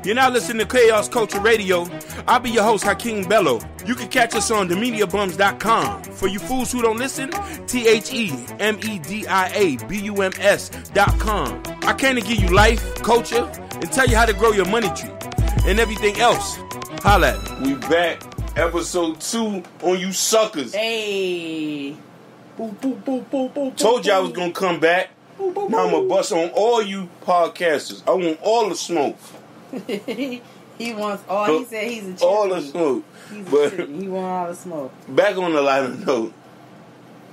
You're now listening to Chaos Culture Radio. I'll be your host, Hakeem Bello. You can catch us on themediabums.com. For you fools who don't listen, THEMEDIABUMS.com. I came to give you life, culture, and tell you how to grow your money tree and everything else. Holla at me. We back. Episode 2 on you suckers. Hey. Boop, boop, boop, boop, boop, Told you I was going to come back. boop, boop, Now I'm going to bust on all you podcasters. I want all the smoke. He wants all. He said he's a chicken. All the smoke. He's a But chicken. He wants all the smoke. back on the lighter note.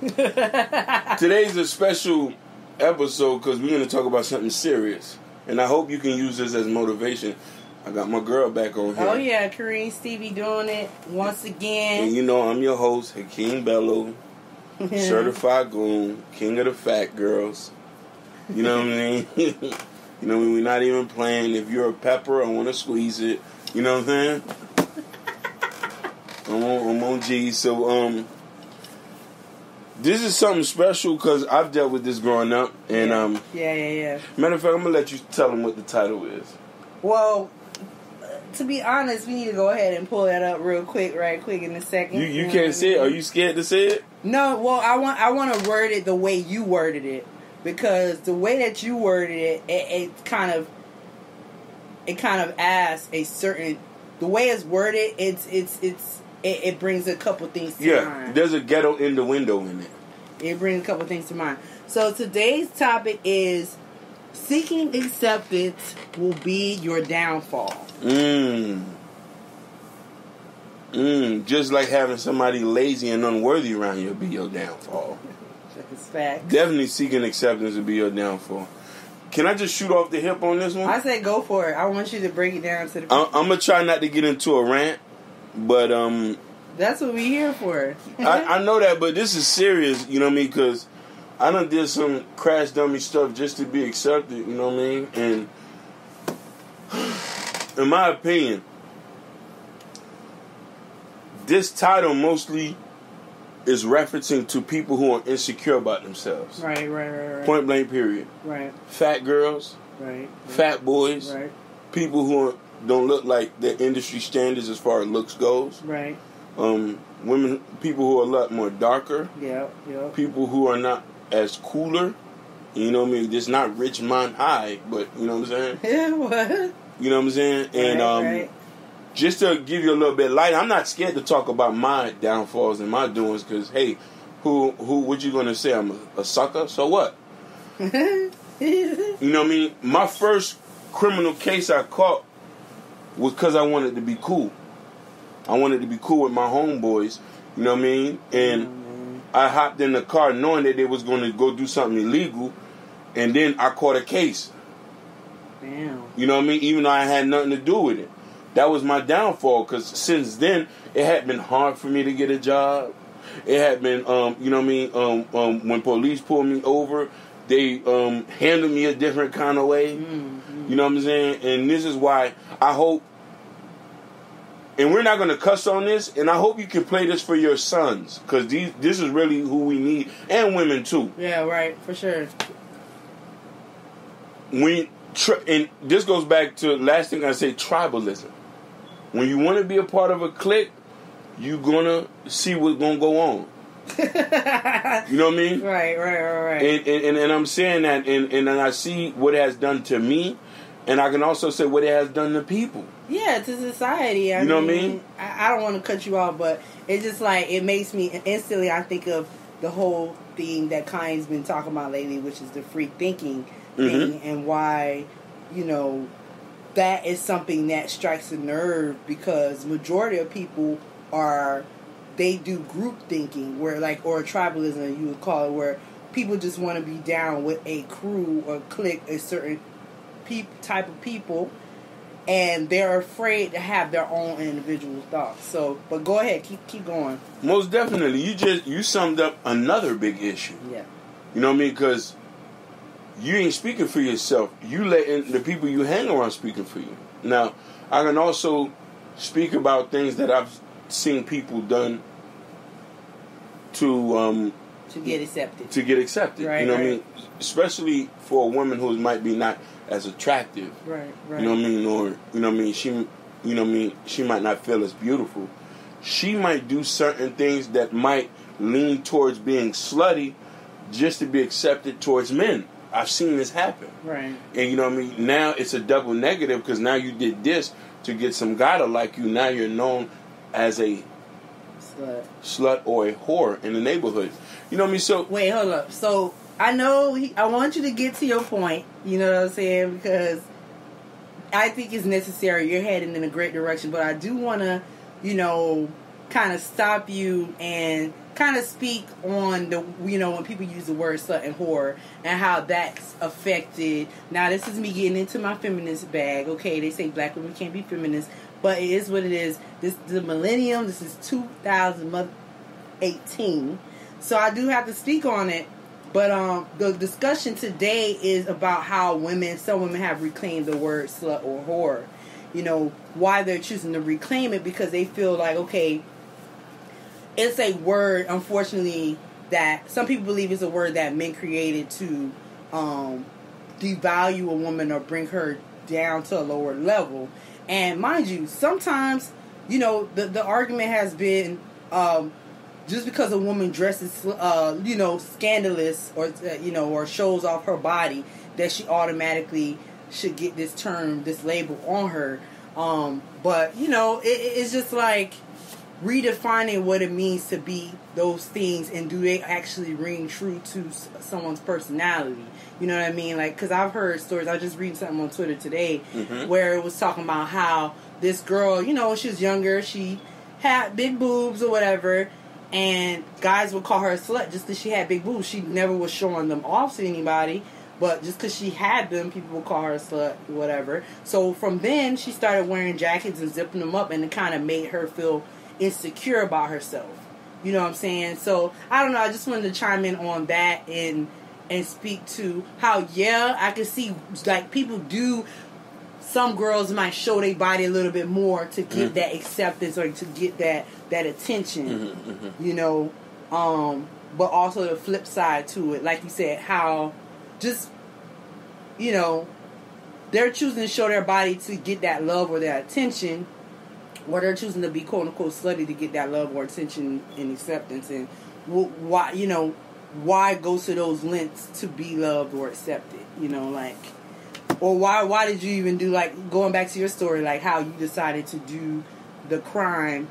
Today's a special episode because we're going to talk about something serious. And I hope you can use this as motivation. I got my girl back on here. Oh yeah, Kareem Stevie doing it once again. And you know I'm your host, Hakeem Bello, certified goon, king of the fat girls. You know what I mean? You know, we're not even playing. If you're a pepper, I want to squeeze it. You know what I'm saying? I'm on G. So, this is something special because I've dealt with this growing up. And, Yeah. matter of fact, I'm going to let you tell them what the title is. Well, to be honest, we need to go ahead and pull that up right quick in a second. You can't say it? Are you scared to say it? No, well, I want to word it the way you worded it, because the way that you worded it kind of adds a certain, the way it's worded, it brings a couple things to mind. Yeah, there's a ghetto in the window in it. It brings a couple things to mind. So today's topic is seeking acceptance will be your downfall. Just like having somebody lazy and unworthy around you will be your downfall. That's fact. Definitely seeking acceptance will be your downfall. Can I just shoot off the hip on this one? I say go for it. I want you to break it down to the people. I'm going to try not to get into a rant, but that's what we here for. I know that, but this is serious, you know what I mean? Because I done did some crash dummy stuff just to be accepted, you know what I mean? And in my opinion, this title mostly is referencing to people who are insecure about themselves. Right. Point blank period. Right. Fat girls. Right. Fat boys. Right. People who don't look like their industry standards as far as looks goes. Right. Women, people who are a lot more darker. Yeah. People who are not as cooler. You know what I mean? Just not rich man high, but you know what I'm saying? Yeah, what? You know what I'm saying? And right. just to give you a little bit light, I'm not scared to talk about my downfalls and my doings because, hey, who what you going to say? I'm a sucker? So what? You know what I mean? My first criminal case I caught was because I wanted to be cool. I wanted to be cool with my homeboys. You know what I mean? And I hopped in the car knowing that they was going to go do something illegal, and then I caught a case. Damn. You know what I mean? Even though I had nothing to do with it. That was my downfall, because since then, it had been hard for me to get a job. It had been, you know what I mean, when police pulled me over, they handled me a different kind of way. Mm-hmm. You know what I'm saying? And this is why I hope, and we're not going to cuss on this, and I hope you can play this for your sons, because this is really who we need, and women too. Yeah, right, for sure. And this goes back to last thing I say, tribalism. When you want to be a part of a clique, you're going to see what's going to go on. You know what I mean? Right. And I'm saying that, and I see what it has done to me, and I can also say what it has done to people. Yeah, to society. You know what I mean? I don't want to cut you off, but it's just like, it makes me, instantly I think of the whole thing that Kanye's been talking about lately, which is the free thinking thing, and why, you know, that is something that strikes a nerve, because majority of people they do group thinking, where or tribalism you would call it, where people just want to be down with a crew or clique, a certain type of people, and they're afraid to have their own individual thoughts. So, but go ahead, keep going. Most definitely, you summed up another big issue. Yeah, you know what I mean? Because you ain't speaking for yourself. You letting the people you hang around speaking for you. Now, I can also speak about things that I've seen people done to get accepted. Right, you know what I mean? Especially for a woman who might be not as attractive. Right. You know what I mean? Or, you know what I mean? She might not feel as beautiful. She might do certain things that might lean towards being slutty just to be accepted towards men. I've seen this happen. Right. And you know what I mean? Now it's a double negative because now you did this to get some guy to like you. Now you're known as a slut or a whore in the neighborhood. You know what I mean? So wait, hold up. So I know I want you to get to your point. You know what I'm saying? Because I think it's necessary. You're heading in a great direction, but I do want to, kind of stop you and kind of speak on the, when people use the word slut and whore and how that's affected. Now, this is me getting into my feminist bag. Okay, they say black women can't be feminists, but it is what it is. This the millennium. This is 2018, so I do have to speak on it. But the discussion today is about how some women have reclaimed the word slut or whore. Why they're choosing to reclaim it, because they feel like, okay, it's a word, unfortunately, that some people believe it's a word that men created to devalue a woman or bring her down to a lower level. And mind you, sometimes, the argument has been just because a woman dresses, scandalous or shows off her body, that she automatically should get this term, this label on her. But, it's just like redefining what it means to be those things, and do they actually ring true to someone's personality? You know what I mean? Like, because I've heard stories. I was just reading something on Twitter today where it was talking about how this girl, she was younger, she had big boobs or whatever, and guys would call her a slut just because she had big boobs. She never was showing them off to anybody, but just because she had them, people would call her a slut, whatever. So from then, she started wearing jackets and zipping them up, and it kind of made her feel insecure about herself. You know what I'm saying? So I don't know, I just wanted to chime in on that and speak to how I can see, like, people do, some girls might show their body a little bit more to get that acceptance or to get that attention. But also the flip side to it, like you said, how just they're choosing to show their body to get that love or that attention, or they're choosing to be quote unquote slutty to get that love or attention and acceptance. And why go to those lengths to be loved or accepted? Or why did you even do, like, going back to your story, like how you decided to do the crime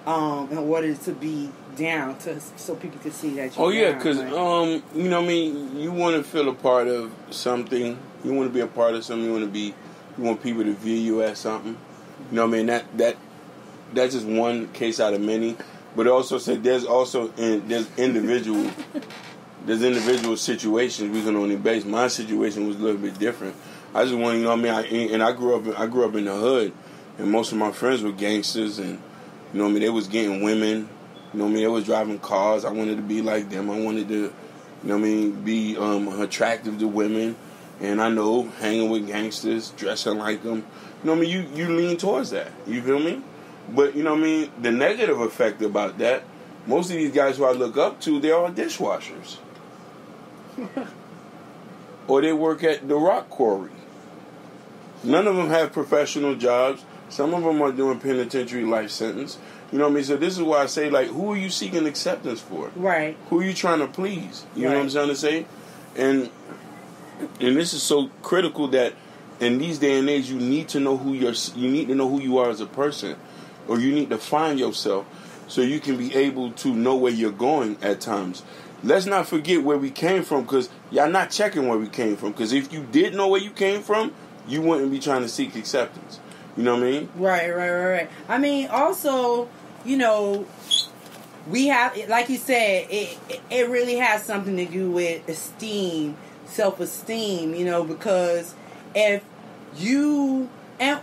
in order to be down, so people could see that you're Oh yeah, because you want to feel a part of something. You want to be a part of something. You want people to view you as something. You know what I mean? That's just one case out of many. But also said there's individual situations we can only base. My situation was a little bit different. I just want I grew up in the hood, and most of my friends were gangsters, and they was getting women. They was driving cars. I wanted to be like them. I wanted to, be attractive to women, and I know hanging with gangsters, dressing like them. You lean towards that. You feel me? But the negative effect about that, most of these guys who I look up to, they're all dishwashers. Or they work at the rock quarry. None of them have professional jobs. Some of them are doing penitentiary life sentence. You know what I mean? So this is why I say, like, who are you seeking acceptance for? Right. Who are you trying to please? You know what I'm trying to say? And this is so critical that in these day and age, you need to know who you are as a person, or you need to find yourself so you can be able to know where you're going at times. Let's not forget where we came from, because y'all not checking where we came from. Because if you did know where you came from, you wouldn't be trying to seek acceptance. You know what I mean? Right. I mean, also, we have, like you said, it really has something to do with esteem, self-esteem, because if you, and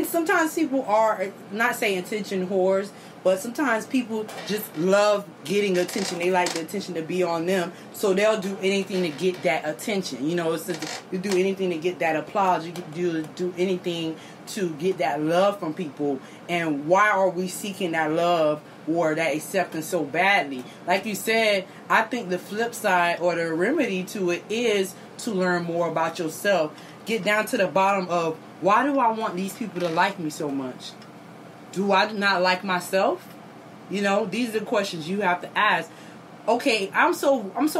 sometimes people are, not saying attention whores, but sometimes people just love getting attention. They like the attention to be on them, so they'll do anything to get that attention. You do anything to get that applause. You do anything to get that love from people. And why are we seeking that love or that acceptance so badly. Like you said, I think the flip side or the remedy to it is to learn more about yourself. Get down to the bottom of, why do I want these people to like me so much? Do I not like myself? You know, these are the questions you have to ask. Okay, I'm so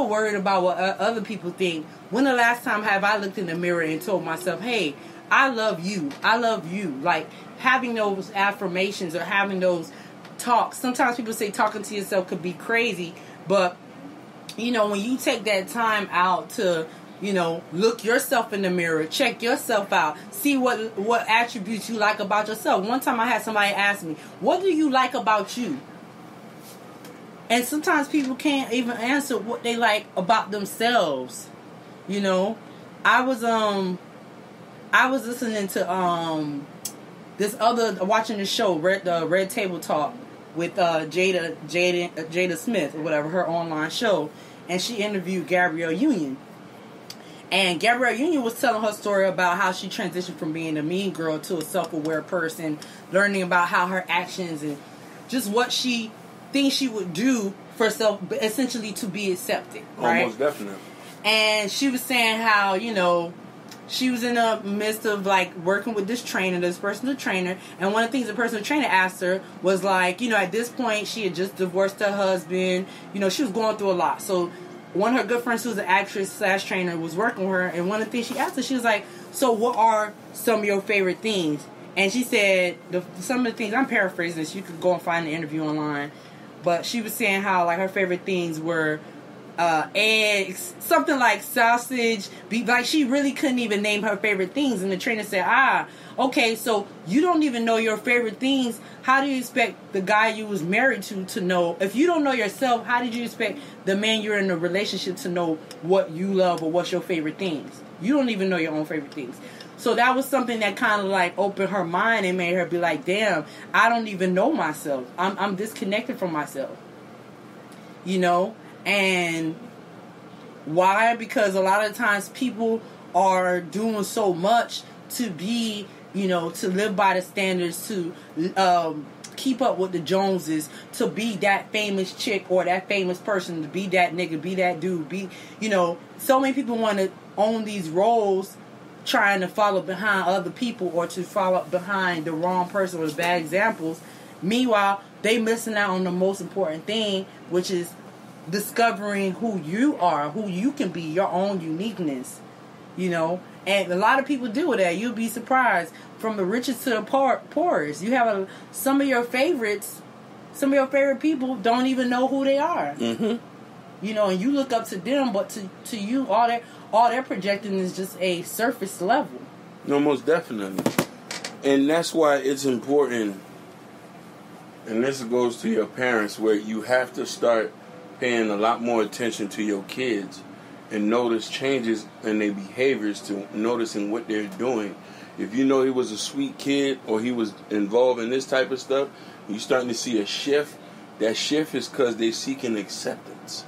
worried about what other people think. When the last time have I looked in the mirror and told myself, hey, I love you. I love you. Like, having those affirmations or having those talks. Sometimes people say talking to yourself could be crazy, but, you know, when you take that time out to, you know, look yourself in the mirror, check yourself out, see what attributes you like about yourself. One time I had somebody ask me, what do you like about you? And sometimes people can't even answer what they like about themselves. You know, I was listening to watching the show Red Table Talk with Jada Smith or whatever, her online show, and she interviewed Gabrielle Union. And Gabrielle Union was telling her story about how she transitioned from being a mean girl to a self-aware person, learning about how her actions and just what she things she would do for self, essentially to be accepted, right? Almost definitely. And she was saying how, you know, she was in the midst of like working with this personal trainer, and one of the things the personal trainer asked her was like, you know, at this point she had just divorced her husband, you know, she was going through a lot. So one of her good friends who's an actress / trainer was working with her, and one of the things she asked her, she was like, so what are some of your favorite things? And she said, some of the things, I'm paraphrasing this, you could go and find the interview online, but she was saying how like her favorite things were eggs, something like sausage, beef. Like she really couldn't even name her favorite things. And the trainer said, okay, so you don't even know your favorite things. How do you expect the guy you was married to know? If you don't know yourself, how did you expect the man you're in a relationship to know what you love or what's your favorite things? You don't even know your own favorite things. So that was something that kind of like opened her mind and made her be like, damn, I don't even know myself. I'm disconnected from myself. You know? And why? Because a lot of times people are doing so much to be, you know, to live by the standards, to keep up with the Joneses, to be that famous chick or that famous person, to be that nigga, be that dude, be, you know, so many people want to own these roles, trying to follow behind other people or to follow behind the wrong person or the bad examples. Meanwhile, they missing out on the most important thing, which is discovering who you are, who you can be, your own uniqueness, you know. And a lot of people do that. You'll be surprised, from the richest to the poorest. You have some of your favorite people don't even know who they are. Mm-hmm. You know, and you look up to them, but to you, all they're projecting is just a surface level. No, most definitely. And that's why it's important, and this goes to your parents, where you have to start paying a lot more attention to your kids and notice changes in their behaviors, to noticing what they're doing. If you know he was a sweet kid or he was involved in this type of stuff, you're starting to see a shift. That shift is because they're seeking acceptance.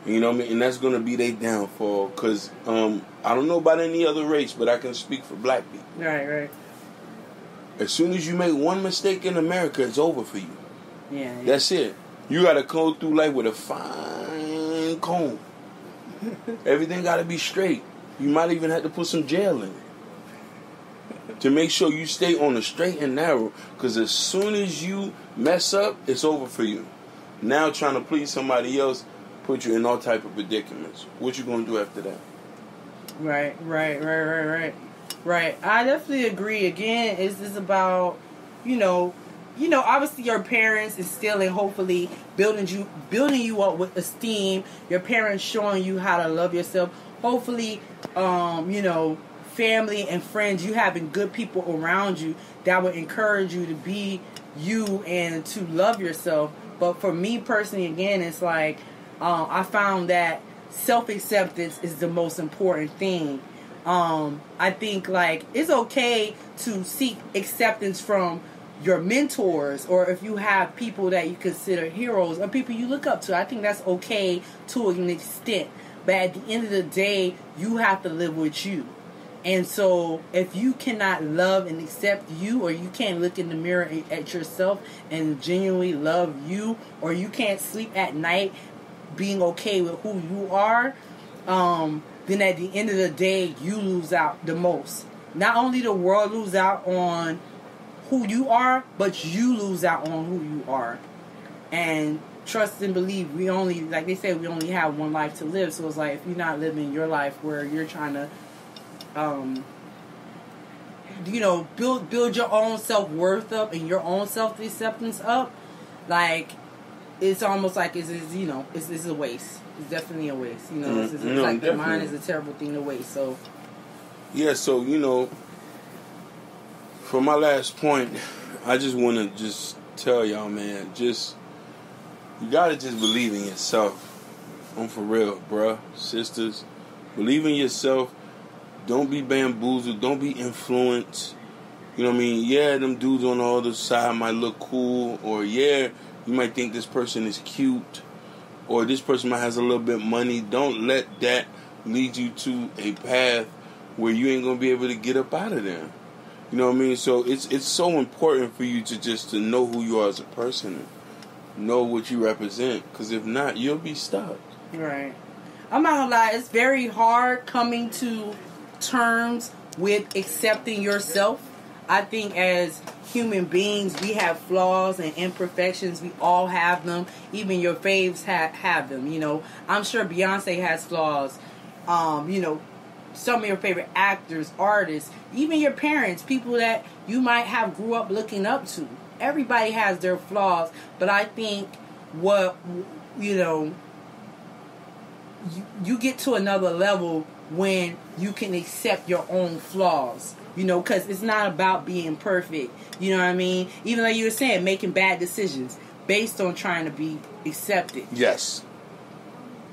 You know what I mean? And that's going to be their downfall. Because I don't know about any other race, but I can speak for black people. Right. As soon as you make one mistake in America, it's over for you. Yeah. That's it. You got to go through life with a fine comb. Everything got to be straight. You might even have to put some gel in it to make sure you stay on the straight and narrow. Because as soon as you mess up, it's over for you. Now trying to please somebody else put you in all type of predicaments. What you going to do after that? Right. I definitely agree. Again, it's about, you know, obviously your parents instilling, hopefully building you up with esteem. Your parents showing you how to love yourself. Hopefully, you know, family and friends, you having good people around you that would encourage you to be you and to love yourself. But for me personally, again, it's like I found that self-acceptance is the most important thing. I think like it's okay to seek acceptance from your mentors, or if you have people that you consider heroes or people you look up to. I think that's okay to an extent. But at the end of the day, you have to live with you. And so if you cannot love and accept you, or you can't look in the mirror at yourself and genuinely love you, or you can't sleep at night being okay with who you are, then at the end of the day, you lose out the most. Not only the world lose out on who you are, but you lose out on who you are. And trust and believe, we only, like they say, we only have one life to live. So it's like, if you're not living your life where you're trying to, build your own self-worth up and your own self-acceptance up, like, it's almost like it's a waste. It's definitely a waste. It's like the mind is a terrible thing to waste. So yeah, so for my last point, I just want to just tell y'all, man, you gotta just believe in yourself. I'm for real, bruh, sisters. Believe in yourself. Don't be bamboozled. Don't be influenced. You know what I mean? Yeah, them dudes on the other side might look cool, or yeah, you might think this person is cute, or this person might has a little bit of money. Don't let that lead you to a path where you ain't gonna be able to get up out of there. You know what I mean? So it's so important for you to know who you are as a person, know what you represent, because if not, you'll be stuck. Right. I'm not gonna lie, it's very hard coming to terms with accepting yourself. I think as human beings, we have flaws and imperfections. We all have them. Even your faves have them. I'm sure Beyonce has flaws. Some of your favorite actors, artists, even your parents, people that you might have grew up looking up to. Everybody has their flaws, but I think you get to another level when you can accept your own flaws, because it's not about being perfect, you know what I mean? Even though you were saying making bad decisions based on trying to be accepted. Yes.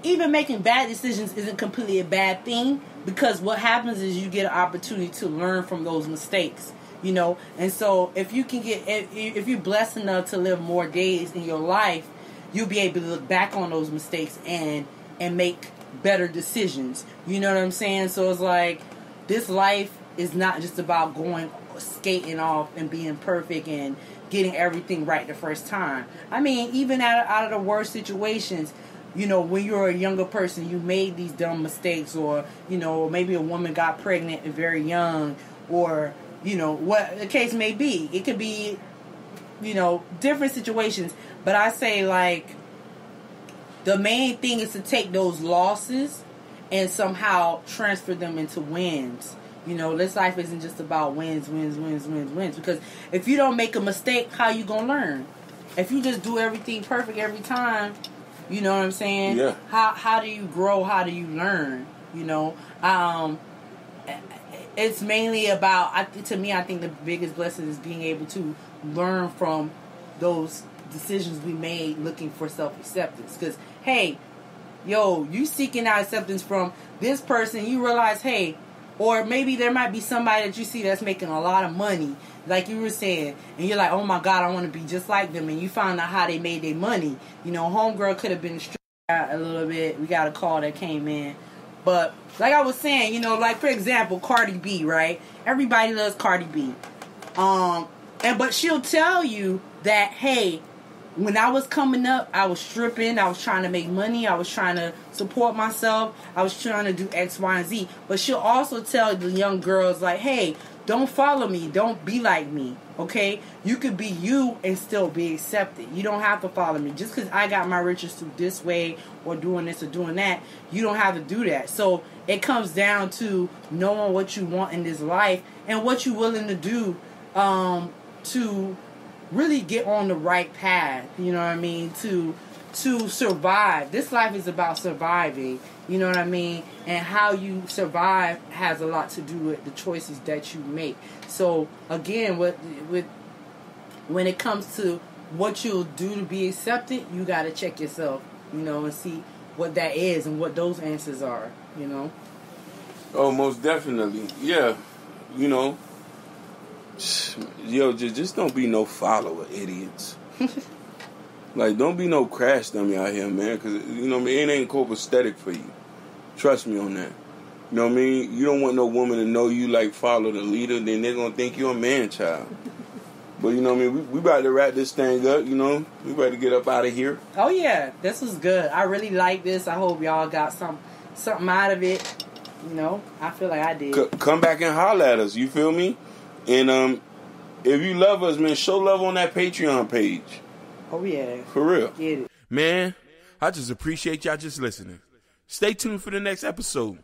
Even making bad decisions isn't completely a bad thing, because what happens is you get an opportunity to learn from those mistakes, and so if you're blessed enough to live more days in your life, you'll be able to look back on those mistakes and make better decisions. You know what I'm saying? So it's like, this life is not just about going skating off and being perfect and getting everything right the first time. I mean, even out of the worst situations, when you're a younger person, you made these dumb mistakes, or maybe a woman got pregnant and very young, or what the case may be. It could be different situations, but I say, like, the main thing is to take those losses and somehow transfer them into wins. This life isn't just about wins. Because if you don't make a mistake, how you gonna learn? If you just do everything perfect every time, you know what I'm saying? Yeah. How do you grow? How do you learn? It's mainly about, to me, I think the biggest blessing is being able to learn from those decisions we made looking for self-acceptance. Because, hey, you seeking out acceptance from this person, you realize, hey, or maybe there might be somebody that you see that's making a lot of money, like you were saying, and you're like, oh my God, I want to be just like them, and you found out how they made their money. Homegirl could have been straight out a little bit. We got a call that came in. But, like I was saying, like, for example, Cardi B, right? Everybody loves Cardi B. But she'll tell you that, hey, when I was coming up, I was stripping, I was trying to make money, I was trying to support myself, I was trying to do X, Y, and Z. But she'll also tell the young girls, like, hey, don't follow me, don't be like me, okay? You could be you and still be accepted. You don't have to follow me. Just because I got my riches through this way, or doing this or doing that, you don't have to do that. So it comes down to knowing what you want in this life and what you're willing to do to really get on the right path, you know what I mean, to survive. This life is about surviving, you know what I mean, and how you survive has a lot to do with the choices that you make. So again, when it comes to what you'll do to be accepted, you got to check yourself, and see what that is and what those answers are, Oh, most definitely. Yeah, just don't be no follower, idiots. Like, don't be no crash dummy out here, man, because, it ain't copacetic for you. Trust me on that. You know what I mean? You don't want no woman to know you like follow the leader, then they're going to think you're a man-child. But, you know what I mean? We about to wrap this thing up, you know? We about to get up out of here. Oh, yeah. This was good. I really like this. I hope y'all got something out of it. You know? I feel like I did. Come back and holler at us. You feel me? And if you love us, man, show love on that Patreon page. Oh, yeah. For real. Get it. Man, I just appreciate y'all just listening. Stay tuned for the next episode.